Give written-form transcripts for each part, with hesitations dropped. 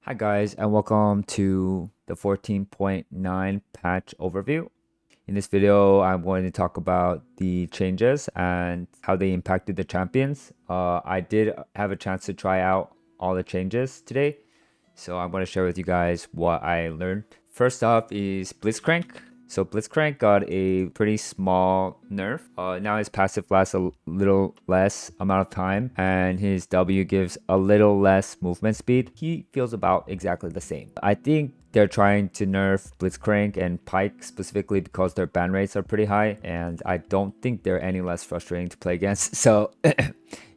Hi guys, and welcome to the 14.9 patch overview. In this video, I'm going to talk about the changes and how they impacted the champions. I did have a chance to try out all the changes today, so I'm going to share with you guys what I learned. First up is Blitzcrank. So Blitzcrank got a pretty small nerf. Now his passive lasts a little less amount of time, and his W gives a little less movement speed. He feels about exactly the same. I think they're trying to nerf Blitzcrank and Pike specifically because their ban rates are pretty high, and I don't think they're any less frustrating to play against. So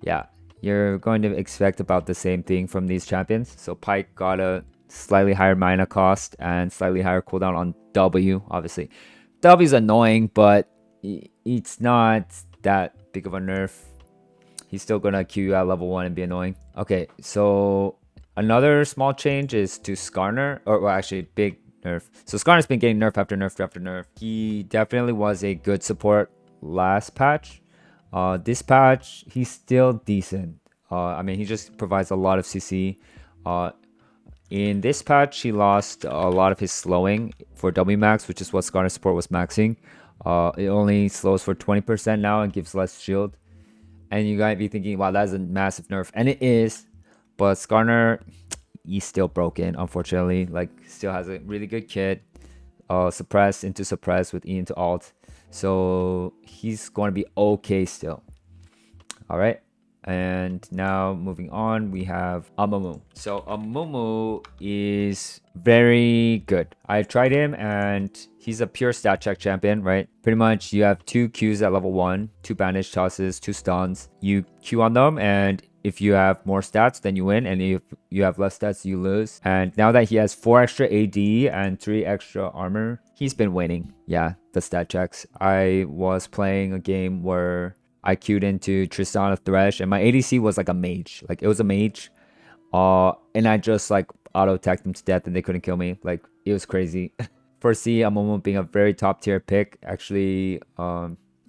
yeah, you're going to expect about the same thing from these champions. So Pike got a slightly higher mana cost and slightly higher cooldown on W. Obviously, W is annoying, but it's not that big of a nerf. He's still gonna Q you at level 1 and be annoying. Okay, so another small change is to Skarner, or well, actually big nerf. So Skarner's been getting nerf after nerf after nerf. He definitely was a good support last patch. This patch, he's still decent. I mean, he just provides a lot of CC. In this patch, he lost a lot of his slowing for W max, which is what Skarner support was maxing. It only slows for 20% now and gives less shield. And you might be thinking, wow, that's a massive nerf. And it is. But Skarner, he's still broken, unfortunately. Like, still has a really good kit. Suppress into suppress with E into alt. So he's going to be okay still. All right. And now moving on, we have Amumu. So Amumu is very good. I tried him and he's a pure stat check champion, right? Pretty much you have 2 Qs at level 1, 2 bandage tosses, 2 stuns. You Q on them, and if you have more stats, then you win. And if you have less stats, you lose. And now that he has 4 extra AD and 3 extra armor, he's been winning. Yeah, the stat checks. I was playing a game where I queued into Tristan of Thresh, and my ADC was like a mage. Like, it was a mage. And I just like auto-attacked them to death and they couldn't kill me. Like, it was crazy. Foresee Amumu being a very top tier pick, actually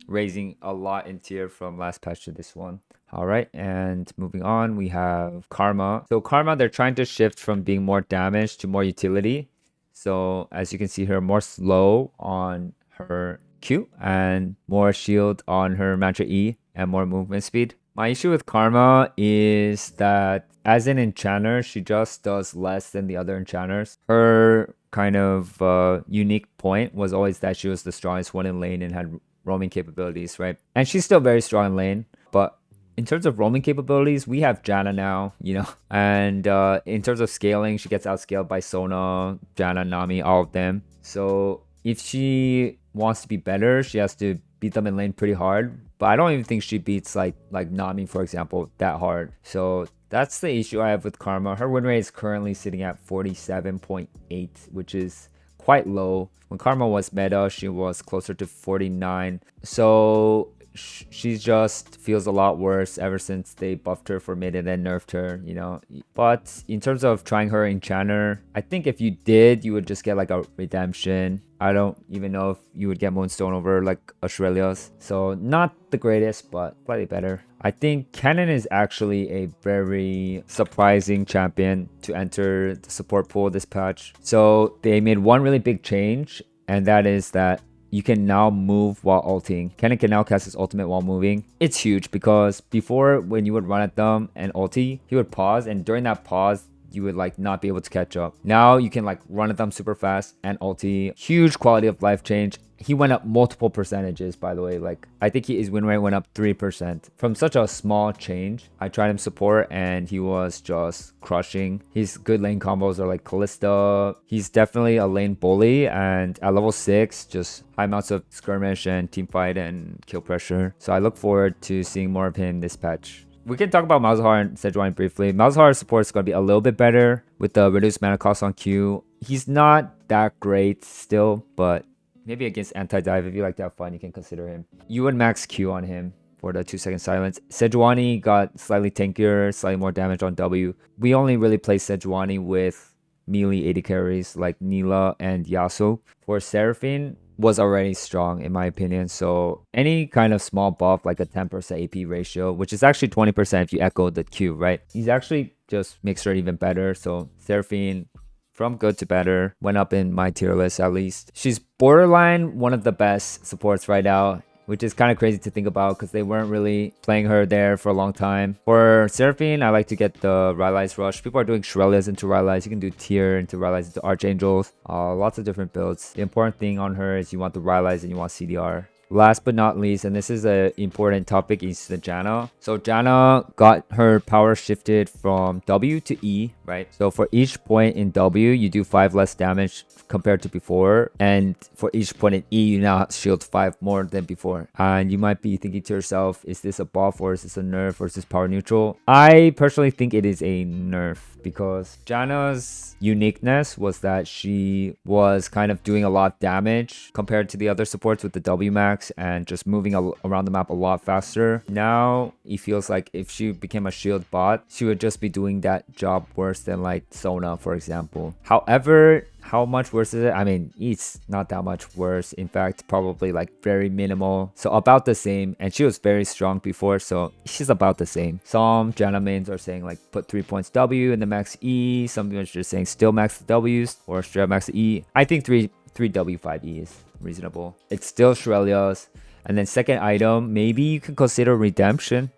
raising a lot in tier from last patch to this one. All right, and moving on, we have Karma. So Karma, they're trying to shift from being more damage to more utility. So as you can see here, more slow on her Q and more shield on her mantra E and more movement speed. My issue with Karma is that as an enchanter, she just does less than the other enchanters. Her kind of unique point was always that she was the strongest one in lane and had roaming capabilities, right? And she's still very strong in lane, but in terms of roaming capabilities, we have Janna now, you know, and in terms of scaling, she gets outscaled by Sona, Janna, Nami, all of them. So if she wants to be better, she has to beat them in lane pretty hard. But I don't even think she beats like Nami, for example, that hard. So that's the issue I have with Karma. Her win rate is currently sitting at 47.8, which is quite low. When Karma was meta, she was closer to 49. So she just feels a lot worse ever since they buffed her for mid and then nerfed her, you know. But in terms of trying her enchanter, I think if you did, you would just get like a redemption. I don't even know if you would get Moonstone over like Australia's. So not the greatest, but slightly better. I think Kennen is actually a very surprising champion to enter the support pool this patch. So they made one really big change, and that is that you can now move while ulting. Kennen can now cast his ultimate while moving. It's huge because before, when you would run at them and ulti, he would pause, and during that pause, you would like not be able to catch up. Now you can like run at them super fast and ulti. Huge quality of life change. He went up multiple percentages, by the way. Like, I think his win rate went up 3% from such a small change. I tried him support and he was just crushing. His good lane combos are like Callista. He's definitely a lane bully, and at level 6, just high amounts of skirmish and team fight and kill pressure. So I look forward to seeing more of him this patch. We can talk about Malzahar and Sejuani briefly. Malzahar's support is going to be a little bit better with the reduced mana cost on Q. He's not that great still, but maybe against anti-dive, if you like to have fun, you can consider him. You would max Q on him for the 2-second silence. Sejuani got slightly tankier, slightly more damage on W. We only really play Sejuani with melee AD carries like Nila and Yasuo. For Seraphine, was already strong in my opinion. So any kind of small buff like a 10% AP ratio, which is actually 20% if you echo the Q, right? He's actually just makes her even better. So Seraphine, from good to better, went up in my tier list at least. She's borderline one of the best supports right now, which is kind of crazy to think about because they weren't really playing her there for a long time. For Seraphine, I like to get the Rylai's Rush. People are doing Shurelya's into Rylai's. You can do Tier into Rylai's into Archangels. Lots of different builds. The important thing on her is you want the Rylai's and you want CDR. Last but not least, and this is an important topic, is the Janna. So Janna got her power shifted from W to E, right? So for each point in W, you do 5 less damage compared to before. And for each point in E, you now shield 5 more than before. And you might be thinking to yourself, is this a buff or is this a nerf or is this power neutral? I personally think it is a nerf because Janna's uniqueness was that she was kind of doing a lot of damage compared to the other supports with the W max and just moving around the map a lot faster. Now it feels like if she became a shield bot, she would just be doing that job worse than like Sona, for example. However, how much worse is it? I mean, it's not that much worse. In fact, probably like very minimal. So about the same. And she was very strong before, so she's about the same. Some Janna mains are saying like put 3 points W in the max E. Some people are just saying still max the W's or straight up max the E. I think 3 W 5 E is reasonable. It's still Shurelya's. And then second item, maybe you can consider Redemption.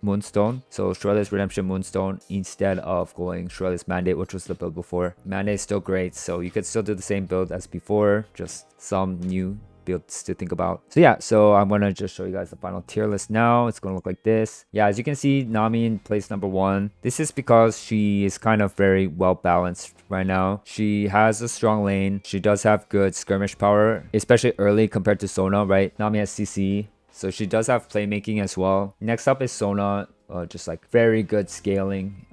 Moonstone. So Shurelya's Redemption Moonstone instead of going Shurelya's Mandate, which was the build before. Mandate is still great, so you could still do the same build as before, just some new builds to think about. So yeah, so I'm gonna just show you guys the final tier list now. It's gonna look like this. Yeah, as you can see, Nami in place number 1. This is because she is kind of very well balanced right now. She has a strong lane. She does have good skirmish power, especially early compared to Sona, right? Nami has CC. So she does have playmaking as well. Next up is Sona, just like very good scaling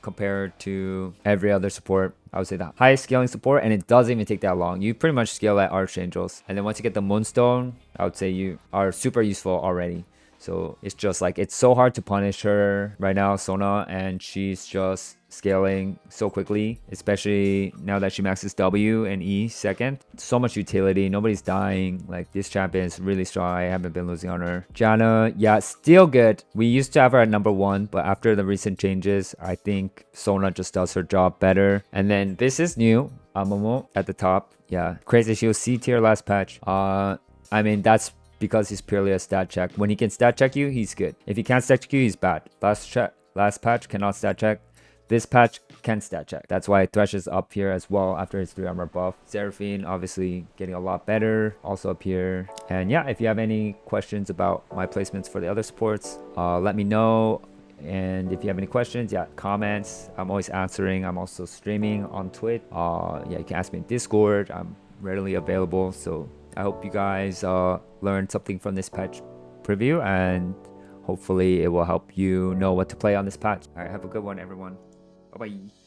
compared to every other support. I would say the highest scaling support, and it doesn't even take that long. You pretty much scale at Archangels. And then once you get the Moonstone, I would say you are super useful already. So it's just like, it's so hard to punish her right now, Sona, and she's just scaling so quickly, especially now that she maxes W and E second. So much utility, nobody's dying. Like, this champion is really strong. I haven't been losing on her. Janna, yeah, still good. We used to have her at number 1, but after the recent changes, I think Sona just does her job better. And then this is new, Amumu at the top. Yeah, crazy. She was C tier last patch. I mean, that's because he's purely a stat check. When he can stat check you, he's good. If he can't stat check you, he's bad. Last patch cannot stat check. This patch can stat check. That's why Thresh is up here as well after his 3 armor buff. Seraphine obviously getting a lot better, also up here. And yeah, if you have any questions about my placements for the other supports, let me know. And if you have any questions, yeah, comments. I'm always answering. I'm also streaming on Twitch. Yeah, you can ask me in Discord. I'm readily available. So I hope you guys learned something from this patch preview, and hopefully it will help you know what to play on this patch. All right, have a good one, everyone. Bye-bye.